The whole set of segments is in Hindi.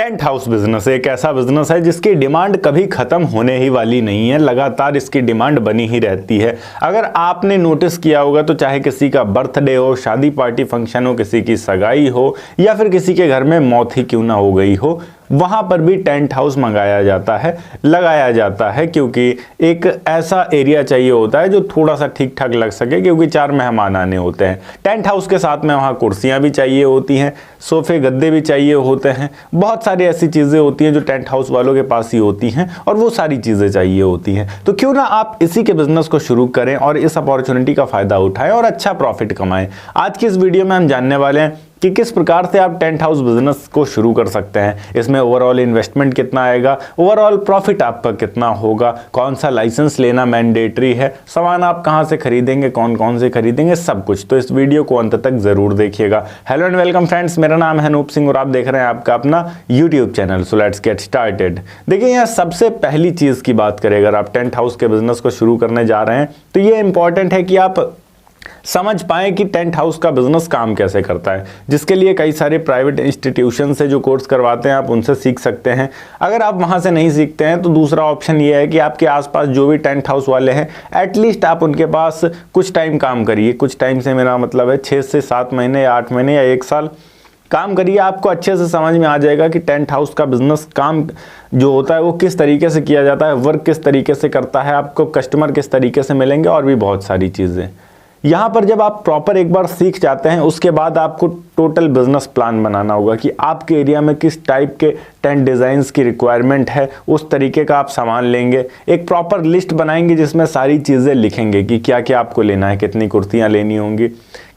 टेंट हाउस बिजनेस एक ऐसा बिजनेस है जिसकी डिमांड कभी खत्म होने ही वाली नहीं है। लगातार इसकी डिमांड बनी ही रहती है। अगर आपने नोटिस किया होगा तो चाहे किसी का बर्थडे हो, शादी पार्टी फंक्शन हो, किसी की सगाई हो या फिर किसी के घर में मौत ही क्यों ना हो गई हो, वहां पर भी टेंट हाउस मंगाया जाता है, लगाया जाता है, क्योंकि एक ऐसा एरिया चाहिए होता है जो थोड़ा सा ठीक ठाक लग सके, क्योंकि 4 मेहमान आने होते हैं। टेंट हाउस के साथ में वहां कुर्सियां भी चाहिए होती हैं, सोफे गद्दे भी चाहिए होते हैं, बहुत सारी ऐसी चीजें होती हैं जो टेंट हाउस वालों के पास ही होती हैं और वो सारी चीजें चाहिए होती हैं। तो क्यों ना आप इसी के बिजनेस को शुरू करें और इस अपॉर्चुनिटी का फायदा उठाएं और अच्छा प्रॉफिट कमाएं। आज की इस वीडियो में हम जानने वाले हैं कि किस प्रकार से आप टेंट हाउस बिजनेस को शुरू कर सकते हैं, इसमें ओवरऑल इन्वेस्टमेंट कितना आएगा, ओवरऑल प्रॉफिट आपका कितना होगा, कौन सा लाइसेंस लेना मैंडेटरी है, सामान आप कहां से खरीदेंगे, कौन कौन से खरीदेंगे, सब कुछ। तो इस वीडियो को अंत तक जरूर देखिएगा। हेलो एंड वेलकम फ्रेंड्स, मेरा नाम है अनूप सिंह और आप देख रहे हैं आपका अपना YouTube channel. So let's get started. देखिए, यहाँ सबसे पहली चीज की बात करें, अगर आप टेंट हाउस के बिजनेस को शुरू करने जा रहे हैं तो ये इंपॉर्टेंट है कि आप समझ पाए कि टेंट हाउस का बिजनेस काम कैसे करता है, जिसके लिए कई सारे प्राइवेट इंस्टीट्यूशन से जो कोर्स करवाते हैं आप उनसे सीख सकते हैं। अगर आप वहां से नहीं सीखते हैं तो दूसरा ऑप्शन ये है कि आपके आसपास जो भी टेंट हाउस वाले हैं, एटलीस्ट आप उनके पास कुछ टाइम काम करिए। कुछ टाइम से मेरा मतलब है 6 से 7 महीने या 8 महीने या 1 साल काम करिए। आपको अच्छे से समझ में आ जाएगा कि टेंट हाउस का बिजनेस काम जो होता है वो किस तरीके से किया जाता है, वर्क किस तरीके से करता है, आपको कस्टमर किस तरीके से मिलेंगे और भी बहुत सारी चीज़ें। यहाँ पर जब आप प्रॉपर एक बार सीख जाते हैं उसके बाद आपको टोटल बिजनेस प्लान बनाना होगा कि आपके एरिया में किस टाइप के टेंट डिज़ाइंस की रिक्वायरमेंट है, उस तरीके का आप सामान लेंगे। एक प्रॉपर लिस्ट बनाएंगे जिसमें सारी चीज़ें लिखेंगे कि क्या क्या आपको लेना है, कितनी कुर्सियाँ लेनी होंगी,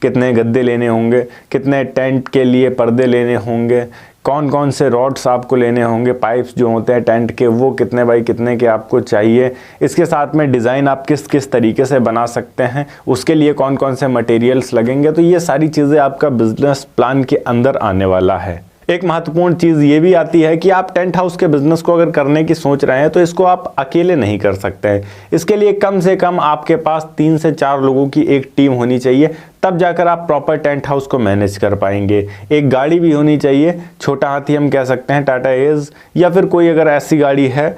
कितने गद्दे लेने होंगे, कितने टेंट के लिए पर्दे लेने होंगे, कौन कौन से रॉड्स आपको लेने होंगे, पाइप्स जो होते हैं टेंट के वो कितने बाई कितने के आपको चाहिए। इसके साथ में डिज़ाइन आप किस किस तरीके से बना सकते हैं, उसके लिए कौन कौन से मटेरियल्स लगेंगे। तो ये सारी चीज़ें आपका बिजनेस प्लान के अंदर आने वाला है। एक महत्वपूर्ण चीज़ ये भी आती है कि आप टेंट हाउस के बिजनेस को अगर करने की सोच रहे हैं तो इसको आप अकेले नहीं कर सकते हैं। इसके लिए कम से कम आपके पास 3 से 4 लोगों की एक टीम होनी चाहिए, तब जाकर आप प्रॉपर टेंट हाउस को मैनेज कर पाएंगे। एक गाड़ी भी होनी चाहिए, छोटा हाथी हम कह सकते हैं, टाटा एज, या फिर कोई अगर ऐसी गाड़ी है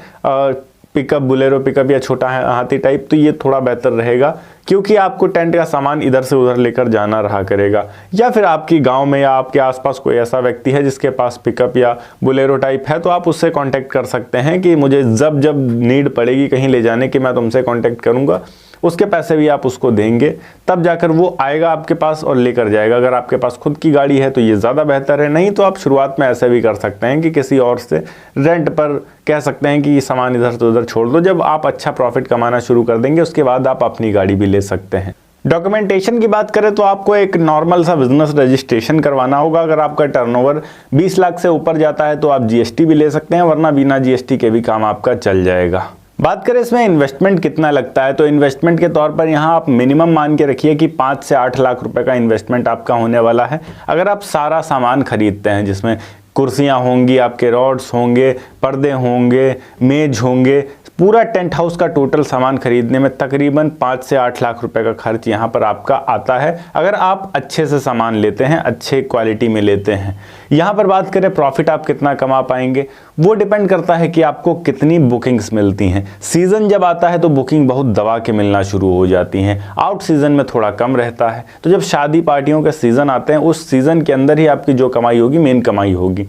पिकअप, बुलेरो पिकअप या छोटा हाथी टाइप, तो ये थोड़ा बेहतर रहेगा, क्योंकि आपको टेंट का सामान इधर से उधर लेकर जाना रहा करेगा। या फिर आपकी गांव में या आपके आसपास कोई ऐसा व्यक्ति है जिसके पास पिकअप या बुलेरो टाइप है, तो आप उससे कांटेक्ट कर सकते हैं कि मुझे जब जब नीड पड़ेगी कहीं ले जाने की मैं तुमसे कांटेक्ट करूंगा। उसके पैसे भी आप उसको देंगे, तब जाकर वो आएगा आपके पास और लेकर जाएगा। अगर आपके पास खुद की गाड़ी है तो ये ज़्यादा बेहतर है, नहीं तो आप शुरुआत में ऐसे भी कर सकते हैं कि किसी और से रेंट पर कह सकते हैं कि ये सामान इधर से उधर छोड़ दो। जब आप अच्छा प्रॉफिट कमाना शुरू कर देंगे उसके बाद आप अपनी गाड़ी भी ले सकते हैं। डॉक्यूमेंटेशन की बात करें तो आपको एक नॉर्मल सा बिजनेस रजिस्ट्रेशन करवाना होगा। अगर आपका टर्नओवर 20 लाख से ऊपर जाता है तो आप जीएसटी भी ले सकते हैं, वरना बिना जीएसटी के भी काम आपका चल जाएगा। बात करें इसमें इन्वेस्टमेंट कितना लगता है, तो इन्वेस्टमेंट के तौर पर यहाँ आप मिनिमम मान के रखिए कि 5 से 8 लाख रुपए का इन्वेस्टमेंट आपका होने वाला है। अगर आप सारा सामान खरीदते हैं जिसमें कुर्सियाँ होंगी, आपके रॉड्स होंगे, पर्दे होंगे, मेज होंगे, पूरा टेंट हाउस का टोटल सामान खरीदने में तकरीबन 5 से 8 लाख रुपए का खर्च यहाँ पर आपका आता है, अगर आप अच्छे से सामान लेते हैं, अच्छे क्वालिटी में लेते हैं। यहाँ पर बात करें प्रॉफिट आप कितना कमा पाएंगे, वो डिपेंड करता है कि आपको कितनी बुकिंग्स मिलती हैं। सीज़न जब आता है तो बुकिंग बहुत दबा के मिलना शुरू हो जाती हैं, आउट सीज़न में थोड़ा कम रहता है। तो जब शादी पार्टियों के सीज़न आते हैं उस सीज़न के अंदर ही आपकी जो कमाई होगी मेन कमाई होगी।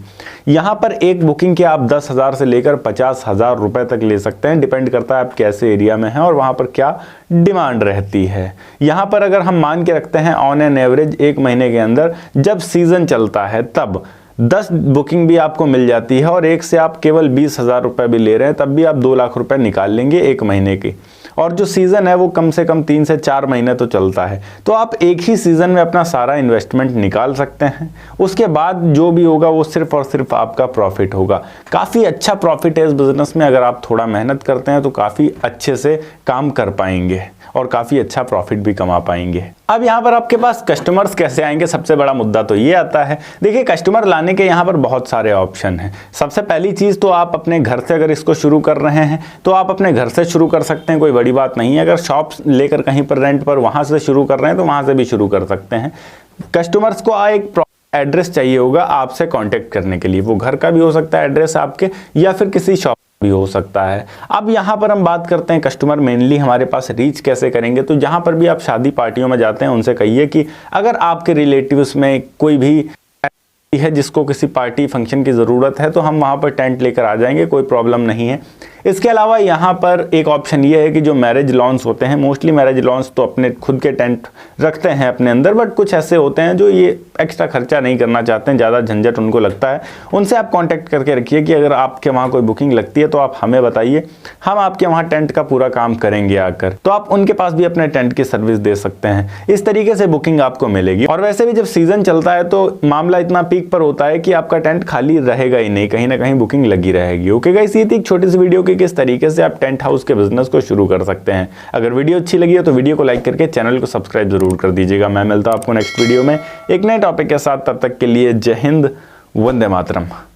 यहाँ पर एक बुकिंग के आप 10,000 से लेकर 50,000 रुपए तक ले सकते हैं, डिपेंड करता है आप कैसे एरिया में हैं और वहाँ पर क्या डिमांड रहती है। यहाँ पर अगर हम मान के रखते हैं ऑन एन एवरेज 1 महीने के अंदर जब सीज़न चलता है तब 10 बुकिंग भी आपको मिल जाती है और एक से आप केवल 20,000 रुपये भी ले रहे हैं, तब भी आप 2 लाख रुपए निकाल लेंगे 1 महीने की। और जो सीज़न है वो कम से कम 3 से 4 महीने तो चलता है, तो आप एक ही सीज़न में अपना सारा इन्वेस्टमेंट निकाल सकते हैं। उसके बाद जो भी होगा वो सिर्फ और सिर्फ आपका प्रॉफिट होगा। काफ़ी अच्छा प्रॉफिट है इस बिज़नेस में, अगर आप थोड़ा मेहनत करते हैं तो काफ़ी अच्छे से काम कर पाएंगे और काफ़ी अच्छा प्रॉफिट भी कमा पाएंगे। अब यहाँ पर आपके पास कस्टमर्स कैसे आएंगे, सबसे बड़ा मुद्दा तो ये आता है। देखिए, कस्टमर लाने के यहाँ पर बहुत सारे ऑप्शन हैं। सबसे पहली चीज़ तो आप अपने घर से अगर इसको शुरू कर रहे हैं तो आप अपने घर से शुरू कर सकते हैं, कोई बड़ी बात नहीं है। अगर शॉप लेकर कहीं पर रेंट पर वहाँ से शुरू कर रहे हैं तो वहाँ से भी शुरू कर सकते हैं। कस्टमर्स को एक एड्रेस चाहिए होगा आपसे कांटेक्ट करने के लिए। वो घर का भी हो सकता है एड्रेस आपके, या फिर किसी शॉप भी हो सकता है। अब यहाँ पर हम बात करते हैं कस्टमर मेनली हमारे पास रीच कैसे करेंगे। तो जहाँ पर भी आप शादी पार्टियों में जाते हैं उनसे कहिए कि अगर आपके रिलेटिव्स में कोई भी है जिसको किसी पार्टी फंक्शन की ज़रूरत है तो हम वहाँ पर टेंट लेकर आ जाएंगे, कोई प्रॉब्लम नहीं है। इसके अलावा यहाँ पर एक ऑप्शन ये है कि जो मैरिज लॉन्स होते हैं, मोस्टली मैरिज लॉन्स तो अपने खुद के टेंट रखते हैं अपने अंदर, बट कुछ ऐसे होते हैं जो ये एक्स्ट्रा खर्चा नहीं करना चाहते हैं, ज़्यादा झंझट उनको लगता है। उनसे आप कांटेक्ट करके रखिए कि अगर आपके वहाँ कोई बुकिंग लगती है तो आप हमें बताइए, हम आपके वहाँ टेंट का पूरा काम करेंगे आकर। तो आप उनके पास भी अपने टेंट की सर्विस दे सकते हैं। इस तरीके से बुकिंग आपको मिलेगी। और वैसे भी जब सीजन चलता है तो मामला इतना पीक पर होता है कि आपका टेंट खाली रहेगा ही नहीं, कहीं ना कहीं बुकिंग लगी रहेगी। ओके गाइस, ये थी एक छोटी सी वीडियो कि किस तरीके से आप टेंट हाउस के बिजनेस को शुरू कर सकते हैं। अगर वीडियो अच्छी लगी है तो वीडियो को लाइक करके चैनल को सब्सक्राइब जरूर कर दीजिएगा। मैं मिलता हूं आपको नेक्स्ट वीडियो में एक नए टॉपिक के साथ। तब तक के लिए जय हिंद, वंदे मातरम।